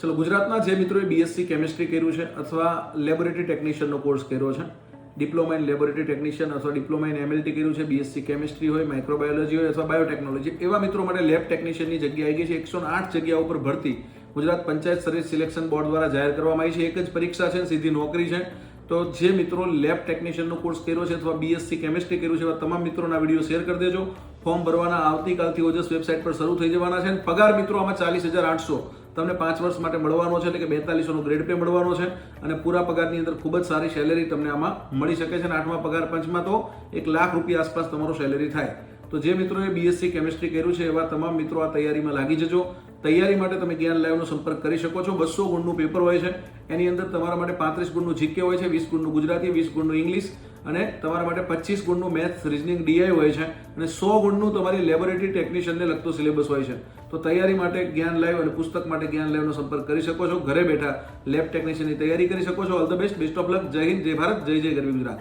ચલો, ગુજરાતના જે મિત્રોએ બીએસસી કેમિસ્ટ્રી કર્યું છે અથવા લેબોરેટરી ટેકનિશિયનનો કોર્સ કર્યો છે, ડિપ્લોમા ઇન લેબોરેટરી ટેકનિશિયન અથવા ડિપ્લોમા ઇન એમએલટી કર્યું છે, બીએસસી કેમિસ્ટ્રી હોય, માઇક્રોબાયોલોજી હોય અથવા બાયોટેકનોલોજી, એવા મિત્રો માટે લેબ ટેકનિશિયનની જગ્યા આવી ગઈ છે. 108 જગ્યા ઉપર ભરતી Gujarat panchayat service selection board દ્વારા જાહેર કરવામાં આવી છે. એક જ પરીક્ષા છે, સીધી નોકરી છે. તો જે મિત્રો લેબ ટેકનિશિયનનો કોર્સ કર્યો છે અથવા બીએસસી કેમિસ્ટ્રી કર્યું છે એવા તમામ મિત્રોના વિડીયો શેર કરી દેજો. ફોર્મ ભરવાના આવતીકાલથી ઓજસ વેબસાઇટ પર શરૂ થઈ જવાના છે. પગાર મિત્રો આમાં 40,800 તમને 5 વર્ષ માટે મળવાનો છે, એટલે કે 4200નો ગ્રેડ પે મળવાનો છે અને પૂરા પગારની અંદર ખૂબ જ સારી સેલેરી તમને આમાં મળી શકે છે. અને 8મા પગાર પંચમાં તો 1 લાખ રૂપિયા આસપાસ તમારો સેલેરી થાય. તો જે મિત્રોએ બીએસસી કેમિસ્ટ્રી કર્યું છે એવા તમામ મિત્રો આ તૈયારીમાં લાગી જજો. તૈયારી માટે તમે જ્ઞાન લાઈવનો સંપર્ક કરી શકો છો. 200 ગુણનું પેપર હોય છે. એની અંદર તમારા માટે 35 ગુણનું જીકે હોય છે, 20 ગુણનું ગુજરાતી, 20 ગુણનું ઇંગ્લિશ અને તમારા માટે 25 ગુણનું મેથ્સ, રિઝનિંગ, ડીઆઈ હોય છે અને 100 ગુણનું તમારી લેબોરેટરી ટેકનિશિયનને લગતો સિલેબસ હોય છે. તો તૈયારી માટે જ્ઞાન લાઈવ અને પુસ્તક માટે જ્ઞાન લાઈવનો સંપર્ક કરી શકો છો. ઘરે બેઠા લેબ ટેકનિશિયનની તૈયારી કરી શકો છો. All the best of luck. જય હિન્દ, જય ભારત, જય જય ગરવી ગુજરાત.